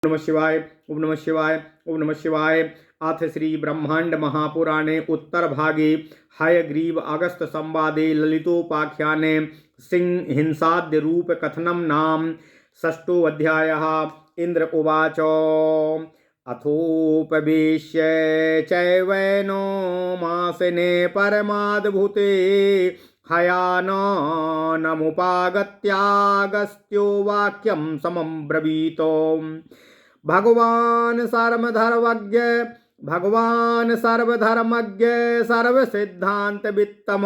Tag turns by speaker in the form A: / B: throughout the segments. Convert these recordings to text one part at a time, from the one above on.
A: नमः शिवाय। ओम नमः शिवाय। ओम नमः शिवाय। अथ श्री ब्रह्मांड महापुराणे उत्तर भागे हयग्रीव अगस्त संवादे ललितोपाख्याने सिंह हिंसाद्य रूप कथनम नाम षष्ठोऽध्यायः। इंद्र उवाच अथोपवेश्य चैवैनो मासने परमाद्भुते हयानमुपागत्यागस्त्यो वाक्यं समं ब्रवीतो भगवान सर्वधर्मज्ञ सर्वसिद्धांत वित्तम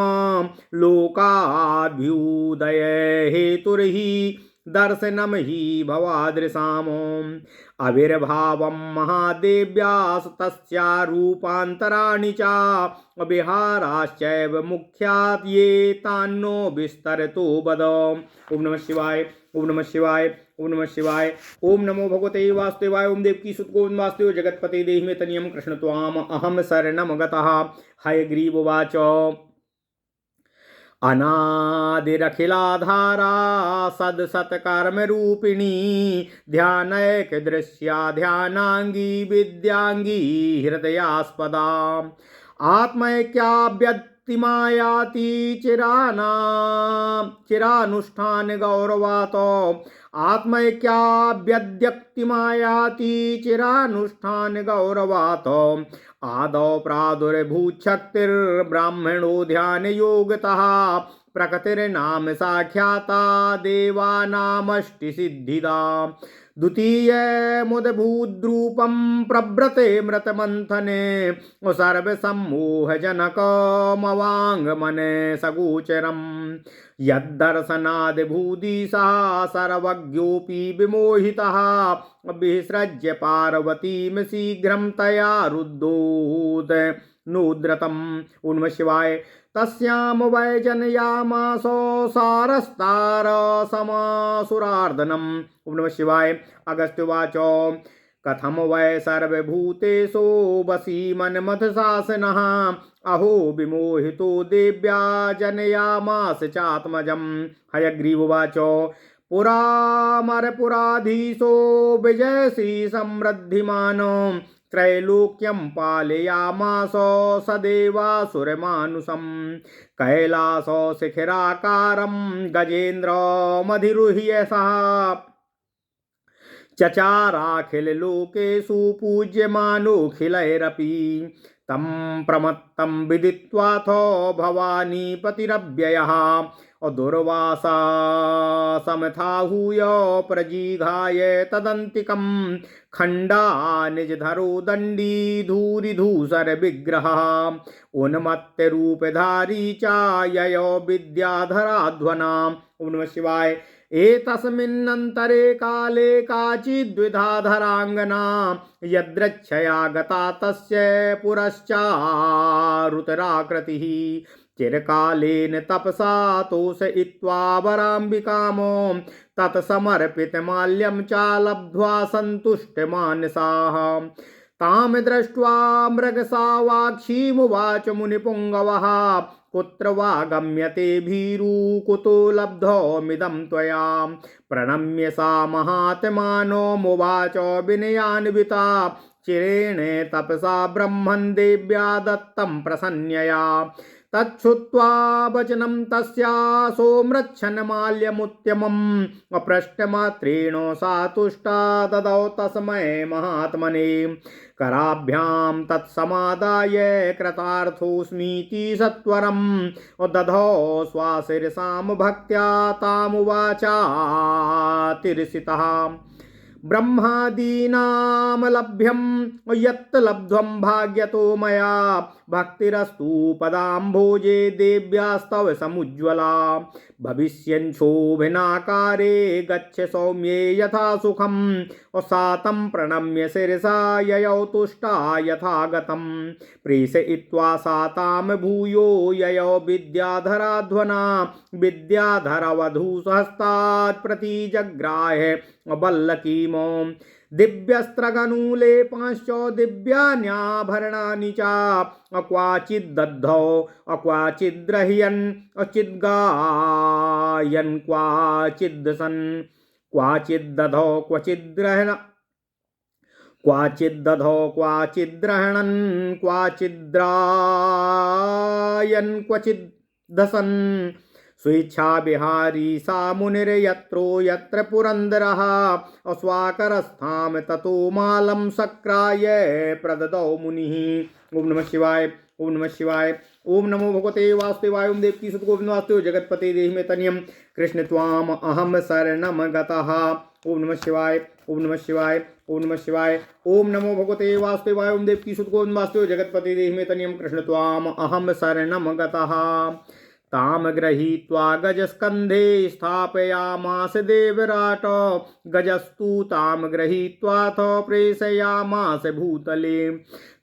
A: लोकाभ्युदय हेतुर्हि दर्शनम हि भवादृशाम आविर्भावं महादेव्यास तस्या रूपान्तराणि च विहाराश्चैव मुख्यात् ये तान्नो विस्तरतो वद। ओम नमः शिवाय। ओम नमः शिवाय। ओम नमः शिवाय। ओम नमो भगवते वासुदेवाय। ओम देवकी सुत गोविंद वासुदेव जगतपते देहि मे तनियम कृष्ण त्वाम अहम शरणम गतः। हयग्रीव उवाच अनादिरखिलाधारा सदसत्कर्मरूपिणी ध्यानैक दृश्या ध्यानांगी विद्यांगी हृदयास्पदा आत्मैक्याभ्यक्तिमायाति चिरानुष्ठान गौरवातो आत्मैक्याभ्यक्तिमायाति चिरानुष्ठान गौरवातो आदौ प्रादुर्भूच्छक्तिर्ब्राह्मणो ध्यान योगतः प्रकृतिर्नाम साख्याता देवानामष्टिसिद्धिदा द्वितीय मुदभूद्रूपं प्रव्रते मृतमन्थने सर्वसम्मोहजनकमवाङ्गमने सगोचरम् यद्दर्शनादिभूदिशः सर्वज्ञोऽपि विमोहितः विसृज्य पार्वतीं शीघ्रं तया रुद्धोद नोद्रतम्। ओम नमः शिवाय। तस्याम वै जनयामासो सारस्तारसमासुरार्दनम्। ओम नमः शिवाय। अगस्त्युवाच कथम वै सर्वभूतेषु वसीमन्मथशासनः अहो विमोहितो देव्या जनयामास चात्मजम्। हयग्रीव उवाच पुरामरपुराधीशो विजयसी समृद्धिमानो त्रैलोक्यं पालयामास सदेवासुरमानुषं कैलासो शिखराकारं गजेन्द्रमधिरुह्य सः चचाराखिललोकेषु पूज्यमानोऽखिलैरपि तं प्रमत्तं विदित्वाथो भवानीपतिरव्ययः दुर्वासा समथाहूय प्रजिघाय तदन्तिकं खण्डा निजधरो दण्डी धूरिधूसर विग्रह उन्मत्त रूपधारी च ययो विद्याधराध्वना। ओम नमः शिवाय। एतस्मिन्नन्तरे काले काचिद्विधाधराङ्गना यदृच्छया गता तस्य पुरश्चारुतराकृतिः चिरकालेन तपसा तोषयित्वा वराम्बिकामो तत्समर्पितमाल्यं च लब्ध्वा सन्तुष्टमानसाः तां दृष्ट्वा मृगसावाक्षीमुवाच मुनिपुङ्गवः कुत्र वा गम्यते भीरू कुतो लब्धोमिदं त्वया प्रणम्य सा महात्मानोमुवाच विनयान्विता चिरेण तपसा ब्रह्मन् देव्या दत्तं प्रसन्नया तच्छ्रुत्वा वचनं तस्या सोम्रच्छन्माल्यमुद्यमम् अपृष्टमात्रेण सा तुष्टा ददौ तस्मै महात्मने कराभ्यां तत्समादाय कृतार्थोऽस्मीति सत्वरं दधौ स्वाशिरसां भक्त्या तामुवाचातिर्षितः ब्रह्मादीनां लभ्यं यत् लब्ध्वं भाग्यतो मया भक्तिरस्तु पदाम्भोजे देव्यास्तव समुज्ज्वला भविष्यञ्छोभिनाकारे गच्छ सौम्ये यथा सुखं सातं प्रणम्य शिरसा ययौ तुष्टा यथा गतं प्रेषयित्वा सातां भूयो ययौ विद्याधराध्वना विद्याधरवधूसहस्तात् प्रतिजग्राह्य वल्लकीमो दिव्यस्त्रगनुलेपांश्च दिव्यान्याभरणानि च क्वाचिद्दद्धौ क्वाचिद्रह्यन् क्वाचिद्गायन् क्वाचिद्दसन् क्वाचिद्दधौ क्वचिद्ग्रहण क्वाचिद्दधौ क्वाचिद्ग्रहणन् क्वाचिद्रायन् क्वचिद्दसन् स्वेच्छाविहारी सा मुनिर्यत्रो यत्र पुरन्दरः अस्वाकरस्थां ततो मालं सक्राय प्रददौ मुनिः। ओम नमः शिवाय। ओम नमः शिवाय। ओम नमो भगवते वासुदेवाय। ओम देवकी सुत गोविंद वासुदेव जगतपते देहि मे तनियम कृष्ण त्वाम अहम शरणम गतः। ओम नमः शिवाय। ओम नमः शिवाय। ओम नमः शिवाय। ओम नमो भगवते वासुदेवाय। ओम देवकी सुत गोविंद वासुदेव जगतपते देहि मे तनियम कृष्ण त्वाम अहम शरणम गतः। ताम गृहीत्वा गजस्कन्धे स्थापयामास देवराट गजस्तु ताम गृहीत्वाथ प्रेषयामास भूतले।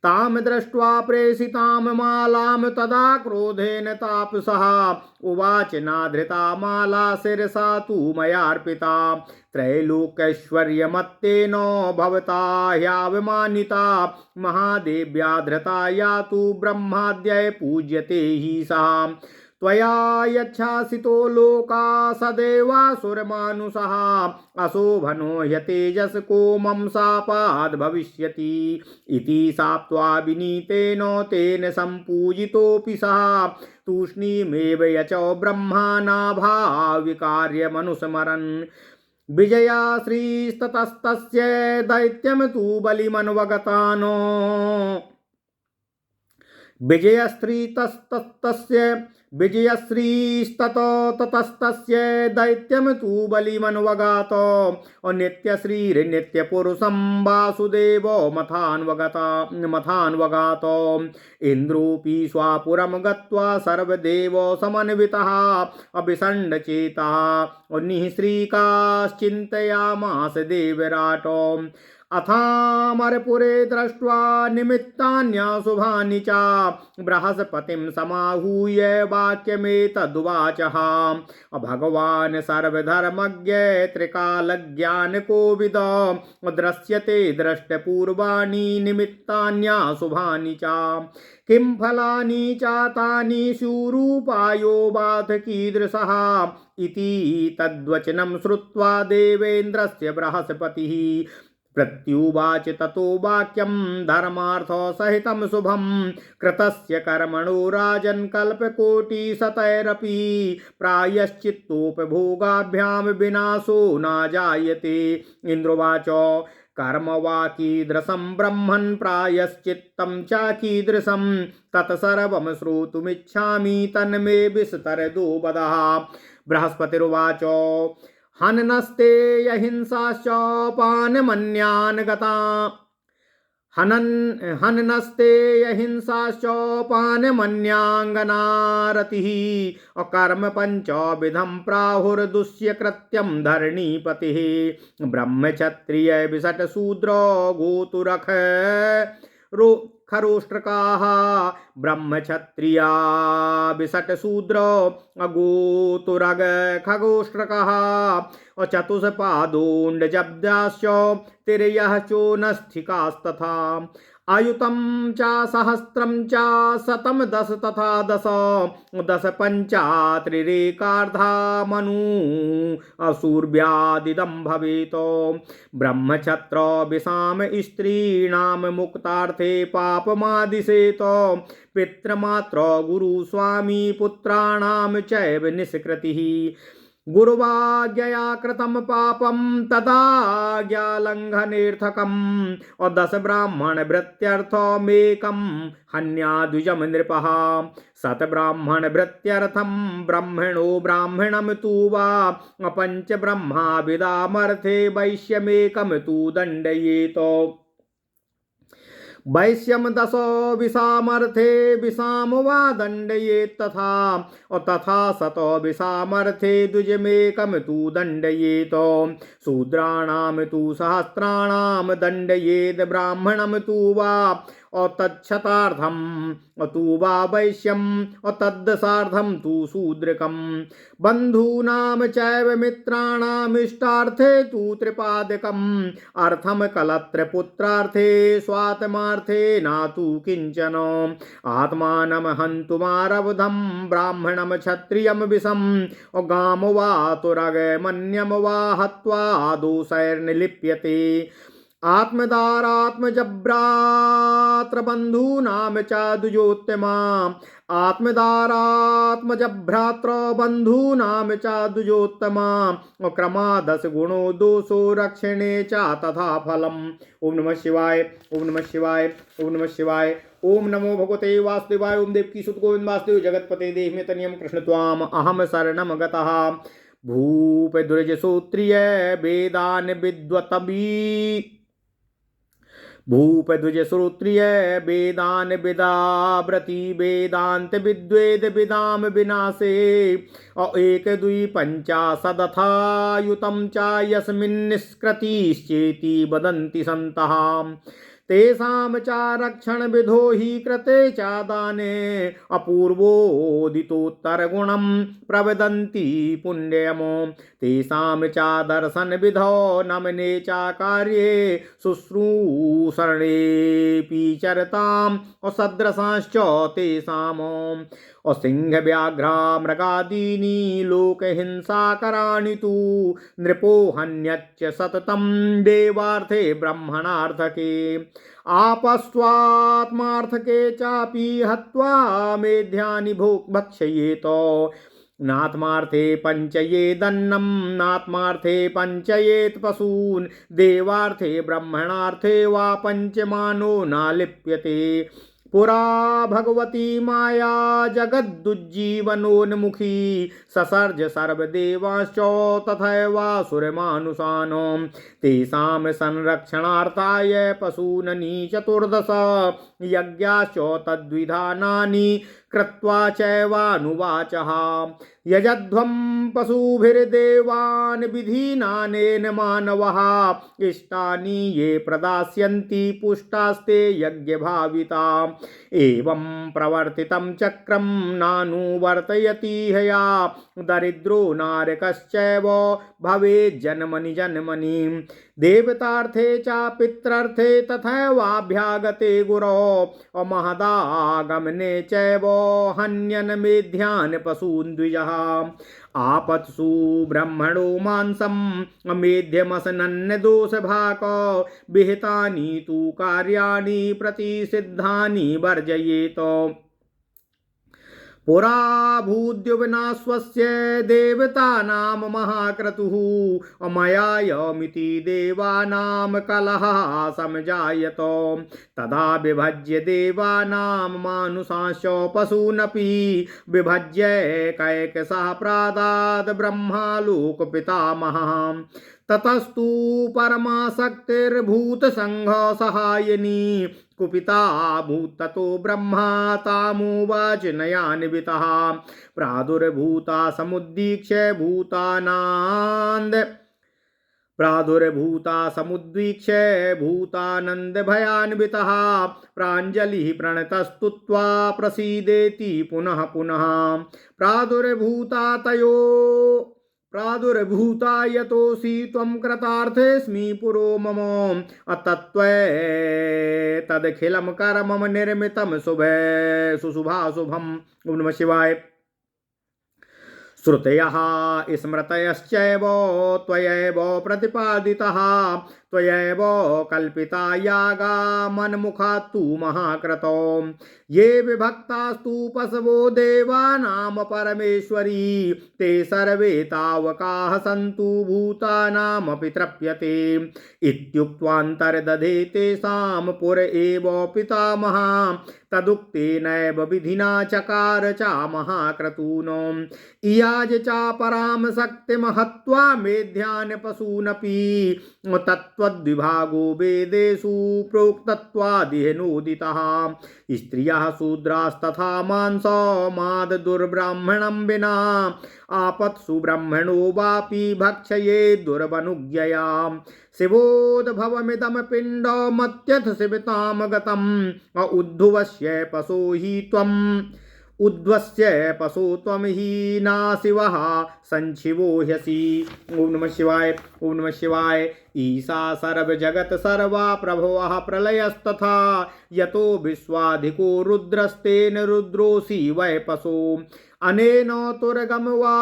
A: ताम दृष्ट्वा प्रेषिताम मालाम तदा क्रोधेन तापसः उवाच नाधृता माला शिरसा तु मयार्पिता त्रैलोक्यैश्वर्यमत्तेन भवता ह्यावमानिता महादेव्या धृता या तु ब्रह्माद्यै पूज्यते हि सा त्वया यच्छासितो लोका सदेवासुरमानुषः अशोभनो ह्यतेजस कोमं शापाद् भविष्यति इति शाप्त्वा विनीतेन तेन सम्पूजितोऽपि सः तूष्णीमेव यचो ब्रह्मानाभाविकार्यमनुस्मरन् विजया श्रीस्ततस्तस्य दैत्यं तु बलिमन्वगतानो विजयश्रीस्ततस्तस्य दैत्यं तु बलिमन्वगातो नित्यश्रीर्नित्यपुरुषं वासुदेवो मथान्वगातो इन्द्रोऽपि स्वापुरं गत्वा सर्वदेवो समन्वितः अभिषण्डचेतः निःश्रीकाश्चिन्तयामास देवराटो अथामरपुरे दृष्ट्वा निमित्तान्यशुभानि च बृहस्पतिं समाहूय वाक्यमेतदुवाचः भगवान् सर्वधर्मज्ञ त्रिकालज्ञानकोविद दृश्यते दृष्टपूर्वाणि निमित्तान्यशुभानि च किं फलानि चातानि सुरूपायो बाथ कीदृशः इति तद्वचनं श्रुत्वा देवेन्द्रस्य बृहस्पतिः प्रत्युवाच ततो वाक्यं धर्मार्थसहितं शुभं कृतस्य कर्मणो राजन् कल्पकोटिशतैरपि प्रायश्चित्तोपभोगाभ्यां विनाशो न जायते। इन्द्रोवाच कर्म वा कीदृशं ब्रह्मन् प्रायश्चित्तं च कीदृशं तत्सर्वं श्रोतुमिच्छामि तन्मे विस्तरदो वदः। बृहस्पतिरुवाच हननस्ते यहिंसाश्च पानमन्यान् गता हननस्ते यहिंसाश्च पानमन्याङ्गनारतिः अकर्म पञ्चविधं प्राहुर्दुष्यकृत्यं धरणीपतिः ब्रह्मक्षत्रिय विषट्शूद्रो गोतुरख खरोष्ट्रकाः ब्रह्मक्षत्रिया विषट्शूद्रो अगोतुरग खगोष्ट्रकाः चतुष्पादोण्डजब्दाश्च तिर्यः चोनस्थिकास्तथा आयुतं च सहस्रं च शतं दश तथा दश दश पञ्चात्रिरेकार्धा मनु असुर्व्यादिदं भवेत् ब्रह्मक्षत्र विषाम स्त्रीणां मुक्तार्थे पापमादिशेत पितृमात्र गुरुस्वामी पुत्राणां चैव निष्कृतिः गुरुवाज्ञया कृतं पापं तदाज्ञालङ्घनेर्थकम् दश ब्राह्मण भृत्यर्थमेकं हन्याद्विजं नृपः शतब्राह्मण भृत्यर्थं ब्रह्मणो ब्राह्मणं तु वा पञ्च ब्रह्माविदामर्थे वैश्यमेकं तु दण्डयेत् वैश्यम दशो विषामर्थे विषाम वा दण्डयेत् तथा शतो विषामर्थे द्विजमेकं तु दण्डयेत् शूद्राणां तु सहस्राणां दण्डयेत् ब्राह्मणं तु वा तच्छतार्धं तु वा वैश्यं तद्दशार्धं तु शूद्रकं बन्धूनां चैव मित्राणाम् इष्टार्थे तु त्रिपादकम् अर्थं कलत्रपुत्रार्थे स्वात्मार्थे न तु किञ्चन आत्मानं हन्तुमारब्धं ब्राह्मणं क्षत्रियं विषं गाम वा तुरगमन्यं वा हत्वा दोषैर्निलिप्यते आत्मदारात्मजभ्रातृबन्धूनां च द्विजोत्तमा आत्मदारात्मजभ्रातृबन्धूनां च द्विजोत्तमा क्रमादश गुणो दोषो रक्षणे च तथा फलम्। ओम नमः शिवाय। ओम नमः शिवाय। ओम नमः शिवाय। ओम नमो भगवते वासुदेवाय। ओम देवकी सुत गोविंद वासुदेव जगतपते देहि तनियम कृष्ण त्वाम अहम शरणम गतः। भूप द्विजसूत्रिय वेदान विद्वतबी भूप द्विजश्रोत्रिय वेदान विदाव्रति वेदांत विद्वेद विदाम विनाशे एक दुई पंचाशदथायुतं च यस्मिन् निष्कृतिश्चेति वदन्ति सन्तः तेषां च रक्षण विधो हि कृते च दाने अपूर्वोदितोत्तरगुणं प्रवदन्ति पुण्यमो तेषां च दर्शन विधौ नमने च कार्ये शुश्रूषणेऽपि चरताम् असदृशाश्च तेषाम् सिंह व्याघ्र मृगादीनि लोकहिंसाकराणि तु नृपो हन्यच्च सततं देवार्थे ब्रह्मणार्थके आपस्त्वात्मार्थके चापि हत्वा मेध्यानि भक्षयेत नात्मार्थे पंचयेदन्नं नात्मार्थे पंचयेत् पशून् देवार्थे ब्रह्मणार्थे वा पंचमानो न लिप्यते पुरा भगवती माया जगदुज्जीवनोन्मुखी ससर्ज सर्वदेवाश्च तथैवासुरमानुषाणां तेषां संरक्षणार्थाय पशूननि चतुर्दश यज्ञाश्च तद्विधानानि कृत्वा चैवानुवाचः यजध्वं पशुभिर्देवान् विधीनानेन मानवः इष्टानि ये प्रदास्यन्ति पुष्टास्ते यज्ञभाविता एवं प्रवर्तितं चक्रं नानुवर्तयति हया दरिद्रो नारकश्चैव भवेज्जन्मनि जन्मनि देवतार्थे च पितृर्थे तथैवाभ्यागते गुरो महदागमने चैव हन्यन् मेध्यान् पशून् द्विजः आपत्सु ब्रह्मणो मांसं मेध्यमसनन्न दोषभाक विहितानि तु कार्याणि प्रतिषिद्धानि वर्जयेत पुरा भूद्युविनाश्वस्य देवतानां महाक्रतुः अमयायमिति देवानां कलहः समजायत तदा विभज्य देवानां मानुषांश्च पशूनपि विभज्य कैकसः प्रादाद् ब्रह्मालोकपितामहः ततस्तु परमासक्तिर्भूतसंघसहायिनी कुपिता भूततो ब्रह्मा तामुवाच नयान्वितः प्रादुर्भूता समुद्दीक्ष्य भूतानन्दभयान्वितः प्राञ्जलिः प्रणतस्तुत्वा प्रसीदेति पुनः पुनः प्रादुर्भूता यतोऽसि त्वं कृतार्थेऽस्मि पुरो मम अतत्त्वैतदखिलं कर्मम निर्मितं सुशुभाशुभम्। ओम नमः शिवाय। श्रुतयः स्मृतयश्चैव त्वयैव प्रतिपादितः त्वयैव कल्पिता यागा मन्मुखात् तु महाक्रतो ये विभक्तास्तु पशवो देवानां परमेश्वरी ते सर्वे तावकाः सन्तु भूतानामपि तृप्यते इत्युक्त्वान्तर्दधे तेषां पुर एव पितामहः तदुक्तेनैव विधिना चकार च महाक्रतूनां इयाज च परां शक्तिमहत्वा मेध्यान् पशूनपि तत्त्वद्विभागो वेदेषु प्रोक्तत्वादिहेनोदितः स्त्रियः शूद्रास्तथा मांसमाद दुर्ब्राह्मणं विना आपत्सु ब्रह्मणो वापि भक्षये दुर्वनुज्ञया शिवोद्भवमिदं पिण्डमत्यथ शिवतां गतम् उद्धवस्य पशो हि त्वम् उद्वस्य पशो त्वं हि नाशिवः संशिवो ह्यसि। ओम नमः शिवाय। ओम नमः शिवाय। ईशा सर्वजगत् सर्वा प्रभवः प्रलयस्तथा यतो विश्वाधिको रुद्रस्तेन रुद्रोऽसि वै पशो अनेन तुरगम वा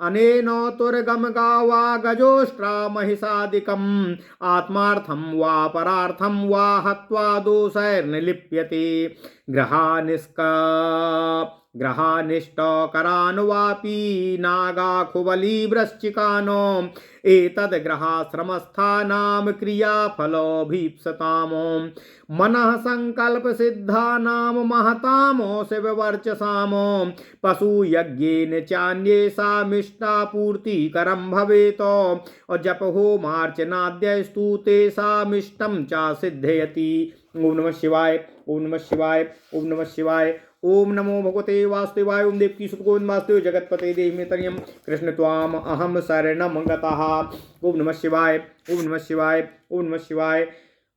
A: अनेनोतुर्गम गावा गजोष्ट्रा महिषादिकम् आत्मार्थं वा परार्थं वा हत्वा दोषैर्निलिप्यते ग्रहानिष्टकरान्वापि नागाखुबलिवृश्चिकानो एतद्ग्रहाश्रमस्थानां क्रियाफलोभीप्सतामो मनः संकल्पसिद्धानां महतामो शिववर्चसामो पशुयज्ञेन चान्येषामिष्टापूर्तिकरं भवेत् और जप होमार्चनाद्यस्तु तेषामिष्टं च सिद्धयति। ओम नमः शिवाय, ओम नमः शिवाय, ओम नमः शिवाय। ओम नमो भगवते वासुदेवाय। ओम देवकी सुत गोविंद वासुदेव जगतपते देवमेतरियम कृष्ण त्वाम अहम शरणम गतः। ओम नमः शिवाय, ओम नमः शिवाय, ओम नमः शिवाय।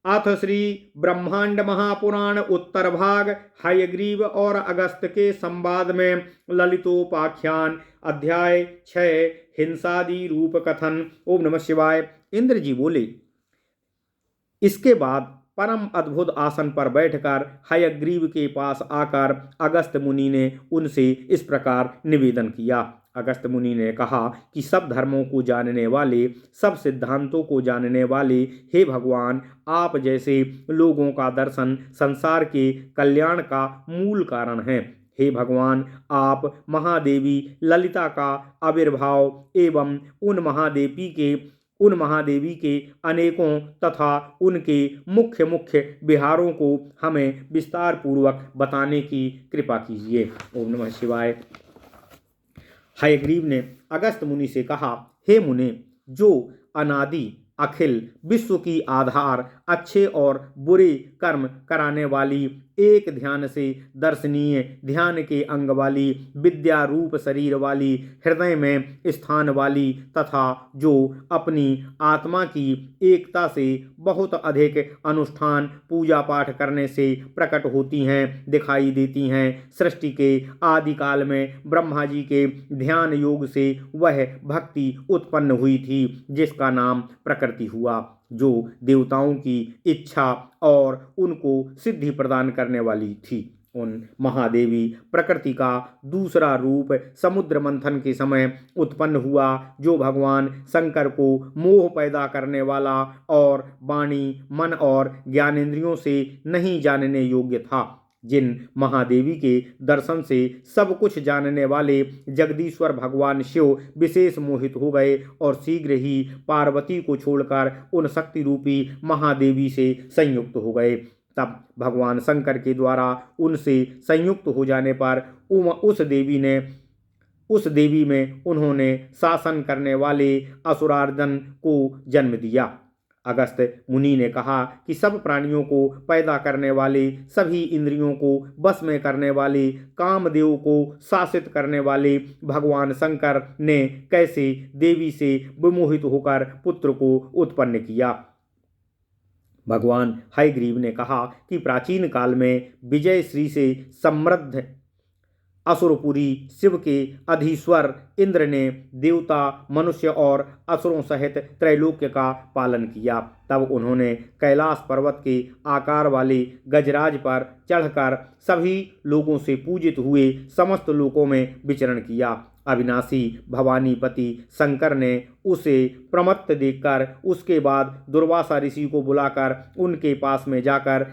A: अथ श्री ब्रह्मांड महापुराण उत्तर भाग हयग्रीव और अगस्त के संवाद में ललितोपाख्यान अध्याय 6 हिंसादि रूप कथन। ओम नमः शिवाय। इंद्र जी बोले, इसके बाद परम अद्भुत आसन पर बैठकर हयग्रीव के पास आकर अगस्त मुनि ने उनसे इस प्रकार निवेदन किया। अगस्त मुनि ने कहा कि सब धर्मों को जानने वाले, सब सिद्धांतों को जानने वाले हे भगवान, आप जैसे लोगों का दर्शन संसार के कल्याण का मूल कारण है। हे भगवान, आप महादेवी ललिता का आविर्भाव एवं उन महादेवी के अनेकों तथा उनके मुख्य मुख्य विहारों को हमें विस्तार पूर्वक बताने की कृपा कीजिए। ओम नमः शिवाय। हयग्रीव ने अगस्त मुनि से कहा, हे मुने, जो अनादि अखिल विश्व की आधार, अच्छे और बुरे कर्म कराने वाली, एक ध्यान से दर्शनीय, ध्यान के अंग वाली, विद्या रूप शरीर वाली, हृदय में स्थान वाली तथा जो अपनी आत्मा की एकता से बहुत अधिक अनुष्ठान पूजा पाठ करने से प्रकट होती हैं, दिखाई देती हैं, सृष्टि के आदि काल में ब्रह्मा जी के ध्यान योग से वह भक्ति उत्पन्न हुई थी जिसका नाम प्रकृति हुआ, जो देवताओं की इच्छा और उनको सिद्धि प्रदान करने वाली थी। उन महादेवी प्रकृति का दूसरा रूप समुद्र मंथन के समय उत्पन्न हुआ, जो भगवान शंकर को मोह पैदा करने वाला और वाणी, मन और ज्ञानेंद्रियों से नहीं जानने योग्य था। जिन महादेवी के दर्शन से सब कुछ जानने वाले जगदीश्वर भगवान शिव विशेष मोहित हो गए और शीघ्र ही पार्वती को छोड़कर उन शक्ति रूपी महादेवी से संयुक्त हो गए। तब भगवान शंकर के द्वारा उनसे संयुक्त हो जाने पर उस देवी में उन्होंने शासन करने वाले असुरार्दन को जन्म दिया। अगस्त मुनि ने कहा कि सब प्राणियों को पैदा करने वाले, सभी इंद्रियों को वश में करने वाले, कामदेव को शासित करने वाले भगवान शंकर ने कैसे देवी से विमोहित होकर पुत्र को उत्पन्न किया। भगवान हयग्रीव ने कहा कि प्राचीन काल में विजय श्री से समृद्ध असुरपुरी शिव के अधीश्वर इंद्र ने देवता, मनुष्य और असुरों सहित त्रैलोक्य का पालन किया। तब उन्होंने कैलाश पर्वत के आकार वाले गजराज पर चढ़कर सभी लोगों से पूजित हुए समस्त लोकों में विचरण किया। अविनाशी भवानीपति शंकर ने उसे प्रमत्त देखकर उसके बाद दुर्वासा ऋषि को बुलाकर उनके पास में जाकर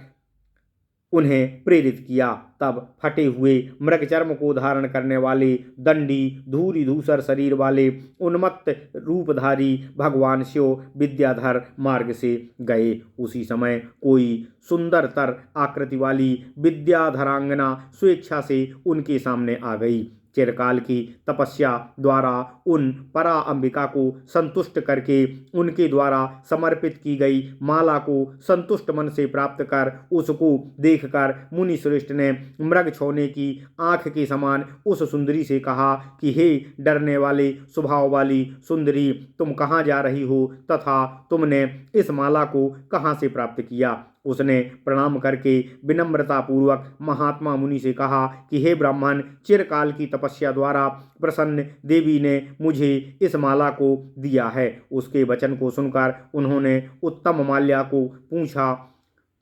A: उन्हें प्रेरित किया। तब फटे हुए मृग चर्म को धारण करने वाले, दंडी धूरी धूसर शरीर वाले, उन्मत्त रूपधारी भगवान शिव विद्याधर मार्ग से गए। उसी समय कोई सुंदरतर आकृति वाली विद्याधरांगना स्वेच्छा से उनके सामने आ गई। चिरकाल की तपस्या द्वारा उन परा अंबिका को संतुष्ट करके उनके द्वारा समर्पित की गई माला को संतुष्ट मन से प्राप्त कर उसको देखकर मुनि श्रेष्ठ ने मृग छौने की आंख के समान उस सुंदरी से कहा कि हे डरने वाले स्वभाव वाली सुंदरी, तुम कहाँ जा रही हो तथा तुमने इस माला को कहाँ से प्राप्त किया। उसने प्रणाम करके विनम्रता पूर्वक महात्मा मुनि से कहा कि हे ब्राह्मण, चिरकाल की तपस्या द्वारा प्रसन्न देवी ने मुझे इस माला को दिया है। उसके वचन को सुनकर उन्होंने उत्तम माल्या को पूछा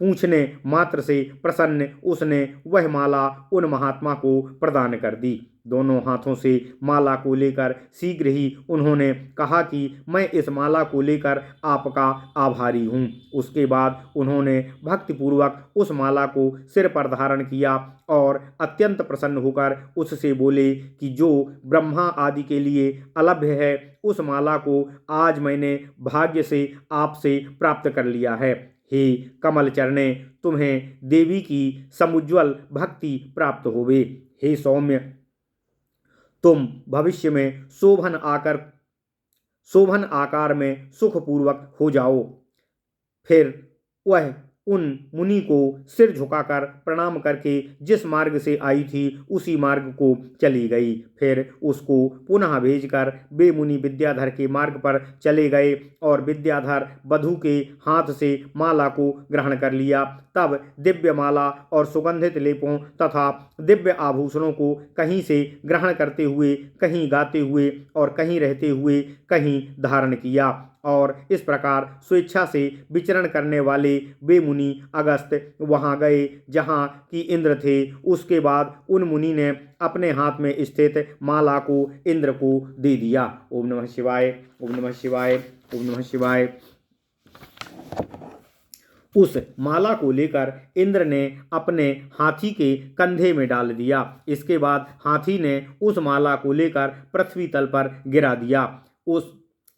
A: पूछने मात्र से प्रसन्न उसने वह माला उन महात्मा को प्रदान कर दी। दोनों हाथों से माला को लेकर शीघ्र ही उन्होंने कहा कि मैं इस माला को लेकर आपका आभारी हूँ। उसके बाद उन्होंने भक्तिपूर्वक उस माला को सिर पर धारण किया और अत्यंत प्रसन्न होकर उससे बोले कि जो ब्रह्मा आदि के लिए अलभ्य है उस माला को आज मैंने भाग्य से आपसे प्राप्त कर लिया है। हे कमल चरणे, तुम्हें देवी की समुज्वल भक्ति प्राप्त होवे। हे सौम्य, तुम भविष्य में शोभन आकार में सुखपूर्वक हो जाओ। फिर वह उन मुनि को सिर झुकाकर प्रणाम करके जिस मार्ग से आई थी उसी मार्ग को चली गई। फिर उसको पुनः भेजकर वे मुनि विद्याधर के मार्ग पर चले गए और विद्याधर वधू के हाथ से माला को ग्रहण कर लिया। तब दिव्य माला और सुगंधित लेपों तथा दिव्य आभूषणों को कहीं से ग्रहण करते हुए, कहीं गाते हुए और कहीं रहते हुए कहीं धारण किया और इस प्रकार स्वेच्छा से विचरण करने वाले वे मुनि अगस्त वहां गए जहां कि इंद्र थे। उसके बाद उन मुनि ने अपने हाथ में स्थित माला को इंद्र को दे दिया। ओम नमः शिवाय, ओम नमः शिवाय, ओम नमः शिवाय। उस माला को लेकर इंद्र ने अपने हाथी के कंधे में डाल दिया। इसके बाद हाथी ने उस माला को लेकर पृथ्वी तल पर गिरा दिया।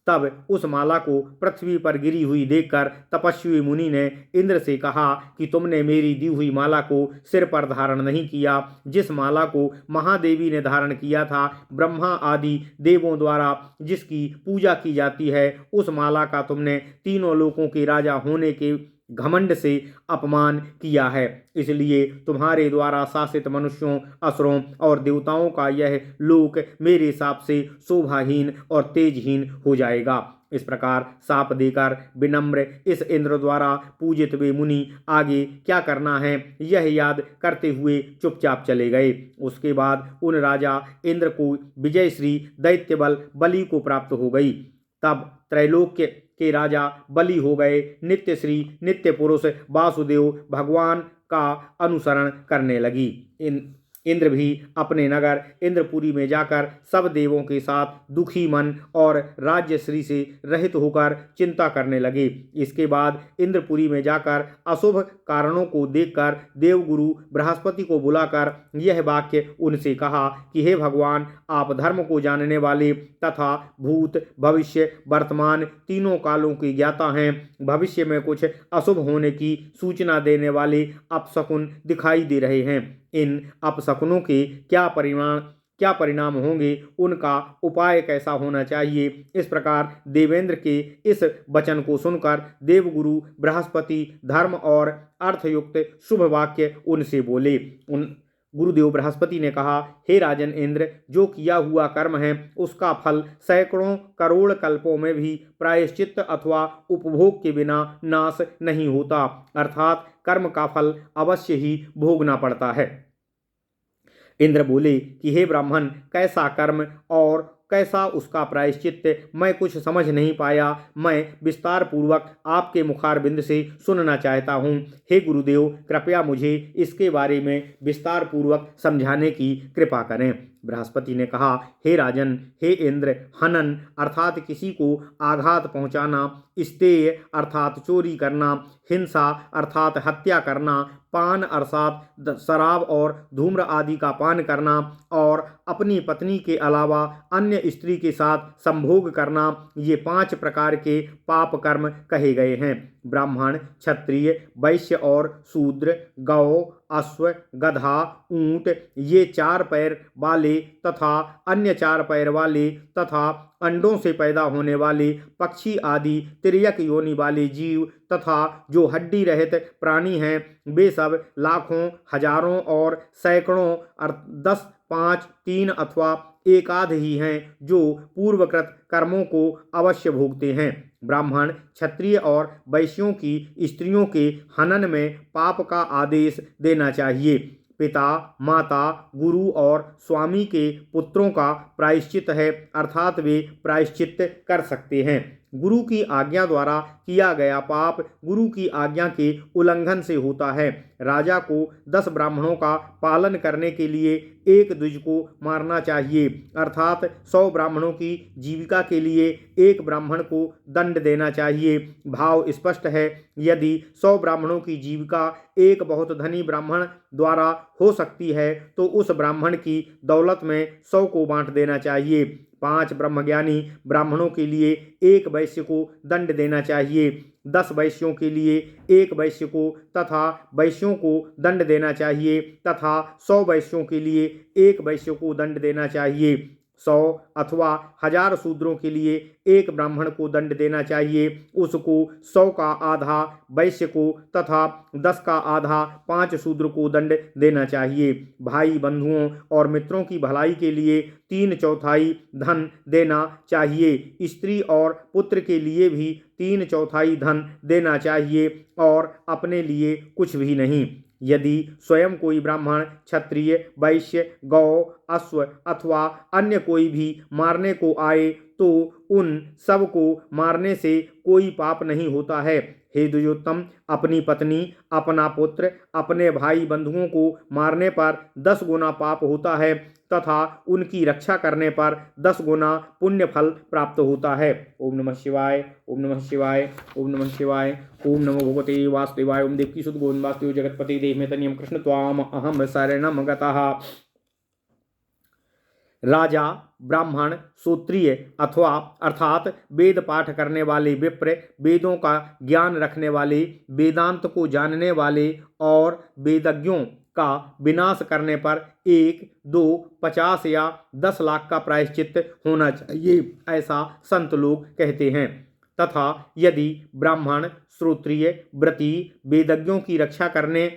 A: तब उस माला को पृथ्वी पर गिरी हुई देखकर तपस्वी मुनि ने इंद्र से कहा कि तुमने मेरी दी हुई माला को सिर पर धारण नहीं किया। जिस माला को महादेवी ने धारण किया था, ब्रह्मा आदि देवों द्वारा जिसकी पूजा की जाती है, उस माला का तुमने तीनों लोकों के राजा होने के घमंड से अपमान किया है। इसलिए तुम्हारे द्वारा शासित मनुष्यों, असुरों और देवताओं का यह लोक मेरे हिसाब से शोभाहीन और तेजहीन हो जाएगा। इस प्रकार शाप देकर विनम्र इस इंद्र द्वारा पूजित वे मुनि आगे क्या करना है यह याद करते हुए चुपचाप चले गए। उसके बाद उन राजा इंद्र को विजयश्री दैत्यबल बलि को प्राप्त हो गई। तब त्रैलोक्य के राजा बलि हो गए। नित्य श्री नित्य पुरुष वासुदेव भगवान का अनुसरण करने लगी। इंद्र भी अपने नगर इंद्रपुरी में जाकर सब देवों के साथ दुखी मन और राज्यश्री से रहित होकर चिंता करने लगे। इसके बाद इंद्रपुरी में जाकर अशुभ कारणों को देखकर देवगुरु बृहस्पति को बुलाकर यह वाक्य उनसे कहा कि हे भगवान, आप धर्म को जानने वाले तथा भूत भविष्य वर्तमान तीनों कालों के ज्ञाता हैं। भविष्य में कुछ अशुभ होने की सूचना देने वाले अपशकुन दिखाई दे रहे हैं। इन अपशकुनों के क्या परिणाम होंगे, उनका उपाय कैसा होना चाहिए। इस प्रकार देवेंद्र के इस वचन को सुनकर देवगुरु बृहस्पति धर्म और अर्थयुक्त शुभ वाक्य उनसे बोले। गुरुदेव बृहस्पति ने कहा, हे राजन इंद्र, जो किया हुआ कर्म है उसका फल सैकड़ों करोड़ कल्पों में भी प्रायश्चित अथवा उपभोग के बिना नाश नहीं होता, अर्थात कर्म का फल अवश्य ही भोगना पड़ता है। इंद्र बोले कि हे ब्राह्मण, कैसा कर्म और कैसा उसका प्रायश्चित मैं कुछ समझ नहीं पाया। मैं विस्तार पूर्वक आपके मुखारबिंद से सुनना चाहता हूँ। हे गुरुदेव, कृपया मुझे इसके बारे में विस्तार पूर्वक समझाने की कृपा करें। बृहस्पति ने कहा, हे राजन, हे इंद्र, हनन अर्थात किसी को आघात पहुंचाना, स्तेय अर्थात चोरी करना, हिंसा अर्थात हत्या करना, पान अर्थात शराब और धूम्र आदि का पान करना और अपनी पत्नी के अलावा अन्य स्त्री के साथ संभोग करना, ये 5 प्रकार के पाप कर्म कहे गए हैं। ब्राह्मण, क्षत्रिय, वैश्य और शूद्र, गौ, अश्व, गधा, ऊंट, ये 4 पैर वाले तथा अन्य 4 पैर वाले तथा अंडों से पैदा होने वाले पक्षी आदि तिर्यक योनि वाले जीव तथा जो हड्डी रहित प्राणी हैं, वे सब लाखों, हजारों और सैकड़ों 10, 5, 3 अथवा एकाध ही हैं जो पूर्वकृत कर्मों को अवश्य भोगते हैं। ब्राह्मण, क्षत्रिय और वैश्यों की स्त्रियों के हनन में पाप का आदेश देना चाहिए। पिता, माता, गुरु और स्वामी के पुत्रों का प्रायश्चित है, अर्थात वे प्रायश्चित कर सकते हैं। गुरु की आज्ञा द्वारा किया गया पाप गुरु की आज्ञा के उल्लंघन से होता है। राजा को 10 ब्राह्मणों का पालन करने के लिए एक द्विज को मारना चाहिए, अर्थात 100 ब्राह्मणों की जीविका के लिए एक ब्राह्मण को दंड देना चाहिए। भाव स्पष्ट है। यदि 100 ब्राह्मणों की जीविका एक बहुत धनी ब्राह्मण द्वारा हो सकती है तो उस ब्राह्मण की दौलत में 100 को बांट देना चाहिए। 5 ब्रह्मज्ञानी ब्राह्मणों के लिए एक वैश्य को दंड देना चाहिए, 10 वैश्यों के लिए एक वैश्य को तथा वैश्यों को दंड देना चाहिए तथा 100 वैश्यों के लिए एक वैश्य को दंड देना चाहिए। 100 अथवा 1000 शूद्रों के लिए एक ब्राह्मण को दंड देना चाहिए। उसको 100 का आधा वैश्य को तथा 10 का आधा 5 शूद्र को दंड देना चाहिए। भाई बंधुओं और मित्रों की भलाई के लिए 3/4 धन देना चाहिए। स्त्री और पुत्र के लिए भी 3/4 धन देना चाहिए और अपने लिए कुछ भी नहीं। यदि स्वयं कोई ब्राह्मण, क्षत्रिय, वैश्य, गौ, अश्व अथवा अन्य कोई भी मारने को आए तो उन सब को मारने से कोई पाप नहीं होता है। हे द्विजोत्तम, अपनी पत्नी, अपना पुत्र, अपने भाई बंधुओं को मारने पर 10 गुना पाप होता है तथा उनकी रक्षा करने पर 10 गुना पुण्य फल प्राप्त होता है। ओम नमः शिवाय, ओम नमः शिवाय, ओम नमः शिवाय, ओम नमो भगवते वासुदेवाय। ओम देवकी सुत गोविंद वासुदेव जगतपति देवमेतनियम कृष्ण त्वाम अहम शरणम गतः। राजा, ब्राह्मण, सूत्रीय अथवा अर्थात वेद पाठ करने वाले विप्र, वेदों का ज्ञान रखने वाले, वेदांत को जानने वाले और वेदज्ञों का विनाश करने पर 1, 2, 50 या 10 लाख का प्रायश्चित होना चाहिए, ऐसा संत लोग कहते हैं। तथा यदि ब्राह्मण, श्रोत्रिय, व्रती, वेदज्ञों की रक्षा करने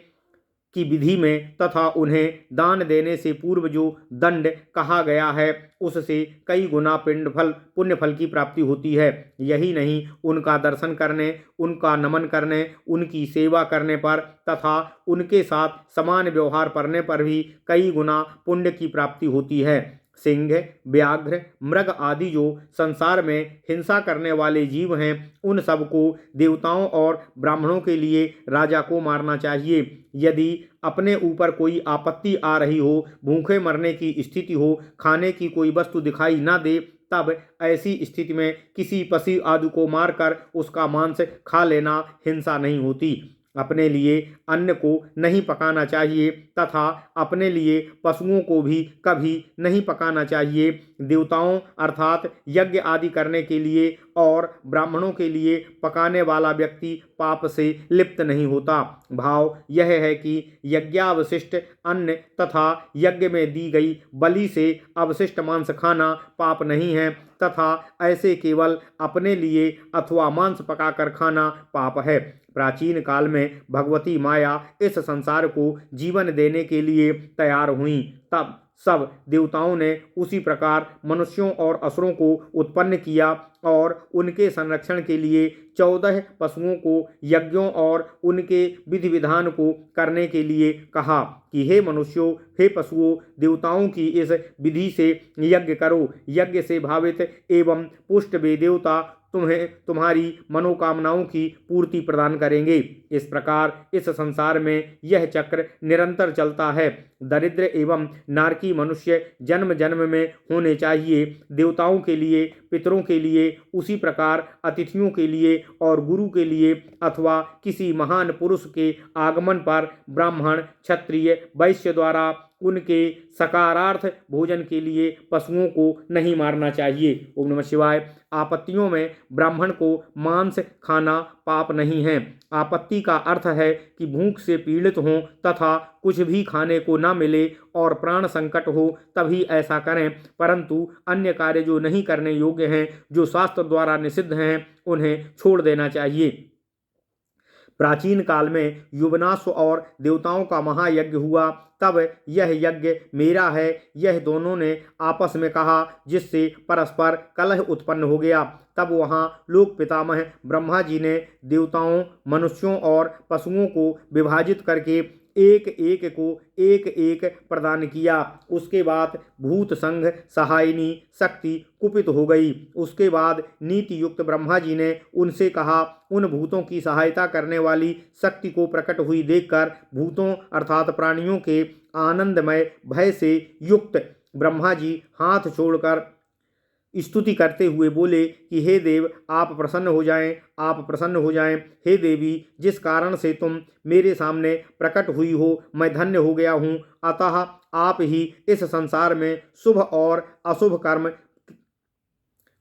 A: की विधि में तथा उन्हें दान देने से पूर्व जो दंड कहा गया है उससे कई गुना पिंड फल, पुण्य फल की प्राप्ति होती है। यही नहीं, उनका दर्शन करने, उनका नमन करने, उनकी सेवा करने पर तथा उनके साथ समान व्यवहार करने पर भी कई गुना पुण्य की प्राप्ति होती है। सिंह, व्याघ्र, मृग आदि जो संसार में हिंसा करने वाले जीव हैं उन सबको देवताओं और ब्राह्मणों के लिए राजा को मारना चाहिए। यदि अपने ऊपर कोई आपत्ति आ रही हो, भूखे मरने की स्थिति हो, खाने की कोई वस्तु दिखाई न दे, तब ऐसी स्थिति में किसी पशु आदि को मारकर उसका मांस खा लेना हिंसा नहीं होती। अपने लिए अन्न को नहीं पकाना चाहिए तथा अपने लिए पशुओं को भी कभी नहीं पकाना चाहिए। देवताओं अर्थात यज्ञ आदि करने के लिए और ब्राह्मणों के लिए पकाने वाला व्यक्ति पाप से लिप्त नहीं होता। भाव यह है कि यज्ञावशिष्ट अन्न तथा यज्ञ में दी गई बलि से अवशिष्ट मांस खाना पाप नहीं है तथा ऐसे केवल अपने लिए अथवा मांस पकाकर खाना पाप है। प्राचीन काल में भगवती माया इस संसार को जीवन देने के लिए तैयार हुई, तब सब देवताओं ने उसी प्रकार मनुष्यों और असुरों को उत्पन्न किया और उनके संरक्षण के लिए 14 पशुओं को यज्ञों और उनके विधि विधान को करने के लिए कहा कि हे मनुष्यों, हे पशुओं, देवताओं की इस विधि से यज्ञ करो। यज्ञ से भावित एवं पुष्ट वे देवता तुम्हें तुम्हारी मनोकामनाओं की पूर्ति प्रदान करेंगे। इस प्रकार इस संसार में यह चक्र निरंतर चलता है। दरिद्र एवं नारकी मनुष्य जन्म जन्म में होने चाहिए। देवताओं के लिए, पितरों के लिए, उसी प्रकार अतिथियों के लिए और गुरु के लिए अथवा किसी महान पुरुष के आगमन पर ब्राह्मण, क्षत्रिय, वैश्य द्वारा उनके सकारार्थ भोजन के लिए पशुओं को नहीं मारना चाहिए। ओम नमः शिवाय। आपत्तियों में ब्राह्मण को मांस खाना पाप नहीं है। आपत्ति का अर्थ है कि भूख से पीड़ित हों तथा कुछ भी खाने को न मिले और प्राण संकट हो तभी ऐसा करें, परंतु अन्य कार्य जो नहीं करने योग्य हैं, जो शास्त्र द्वारा निषिद्ध हैं, उन्हें छोड़ देना चाहिए। प्राचीन काल में युवनाश्व और देवताओं का महायज्ञ हुआ, तब यह यज्ञ मेरा है, यह दोनों ने आपस में कहा, जिससे परस्पर कलह उत्पन्न हो गया। तब वहाँ लोक पितामह ब्रह्मा जी ने देवताओं, मनुष्यों और पशुओं को विभाजित करके एक एक को एक एक प्रदान किया। उसके बाद भूत संघ सहायिनी शक्ति कुपित हो गई। उसके बाद नीति युक्त ब्रह्मा जी ने उनसे कहा, उन भूतों की सहायता करने वाली शक्ति को प्रकट हुई देखकर भूतों अर्थात प्राणियों के आनंदमय भय से युक्त ब्रह्मा जी हाथ छोड़कर स्तुति करते हुए बोले कि हे देव, आप प्रसन्न हो जाएं, आप प्रसन्न हो जाएं। हे देवी, जिस कारण से तुम मेरे सामने प्रकट हुई हो मैं धन्य हो गया हूँ। अतः आप ही इस संसार में शुभ और अशुभ कर्म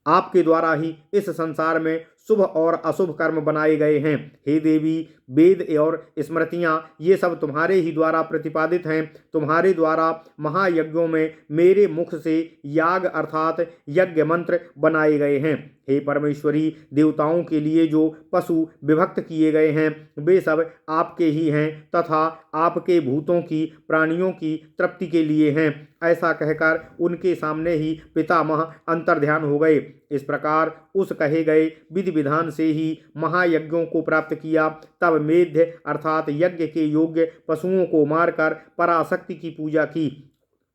A: आपके द्वारा ही इस संसार में शुभ और अशुभ कर्म बनाए गए हैं। हे देवी, वेद और स्मृतियाँ ये सब तुम्हारे ही द्वारा प्रतिपादित हैं। तुम्हारे द्वारा महायज्ञों में मेरे मुख से याग अर्थात यज्ञ मंत्र बनाए गए हैं। हे परमेश्वरी, देवताओं के लिए जो पशु विभक्त किए गए हैं वे सब आपके ही हैं तथा आपके भूतों की प्राणियों की तृप्ति के लिए हैं। ऐसा कहकर उनके सामने ही पितामह अंतर्ध्यान हो गए। इस प्रकार उस कहे गए विधि विधान से ही महायज्ञों को प्राप्त किया। तब मेध्य अर्थात यज्ञ के योग्य पशुओं को मारकर पराशक्ति की पूजा की।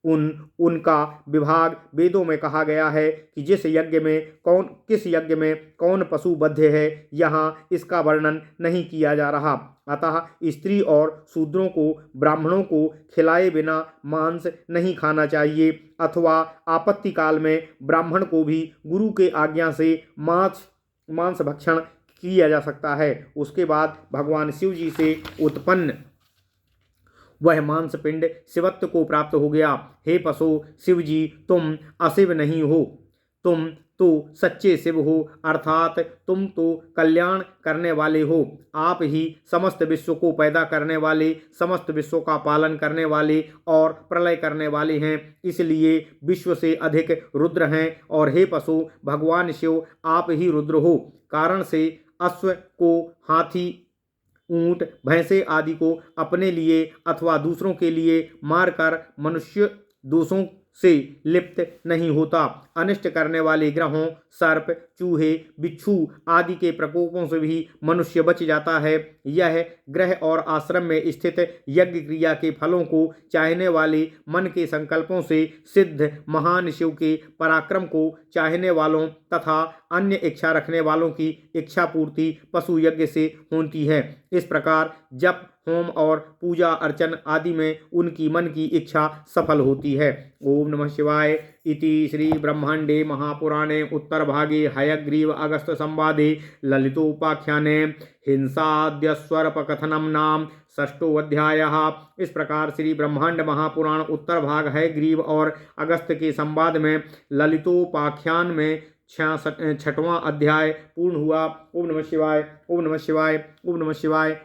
A: उनका विभाग वेदों में कहा गया है कि किस यज्ञ में कौन पशु बद्ध है, यहाँ इसका वर्णन नहीं किया जा रहा। अतः स्त्री और शूद्रों को ब्राह्मणों को खिलाए बिना मांस नहीं खाना चाहिए, अथवा आपत्ति काल में ब्राह्मण को भी गुरु के आज्ञा से मांस भक्षण किया जा सकता है। उसके बाद भगवान शिव जी से उत्पन्न वह मांस पिंड शिवत्व को प्राप्त हो गया। हे पशु, शिव जी तुम अशिव नहीं हो, तुम तो सच्चे शिव हो, अर्थात तुम तो कल्याण करने वाले हो। आप ही समस्त विश्व को पैदा करने वाले, समस्त विश्व का पालन करने वाले और प्रलय करने वाले हैं, इसलिए विश्व से अधिक रुद्र हैं। और हे पशु, भगवान शिव आप ही रुद्र हो। कारण से अश्व को, हाथी, ऊंट, भैंसे आदि को अपने लिए अथवा दूसरों के लिए मारकर मनुष्य दोषों से लिप्त नहीं होता। अनिष्ट करने वाले ग्रहों, सर्प, चूहे, बिच्छू आदि के प्रकोपों से भी मनुष्य बच जाता है। यह ग्रह और आश्रम में स्थित यज्ञ क्रिया के फलों को चाहने वाले मन के संकल्पों से सिद्ध महान शिव के पराक्रम को चाहने वालों तथा अन्य इच्छा रखने वालों की इच्छा पूर्ति पशु यज्ञ से होती है। इस प्रकार जप, होम और पूजा अर्चन आदि में उनकी मन की इच्छा सफल होती है। ओम नमः शिवाय। इति श्री ब्रह्मांडे महापुराणे उत्तरभागे हयग्रीव अगस्त्य संवादे ललितोपाख्याने हिंसाद्यस्वरपकथनम नाम षष्ठोऽध्यायः। इस प्रकार श्री ब्रह्मांड महापुराण उत्तर भाग हयग्रीव और अगस्त्य के संवाद में ललितोपाख्यान में 66वां अध्याय पूर्ण हुआ। ओम नमः शिवाय, ओम नमः शिवाय, ओम नमः शिवाय।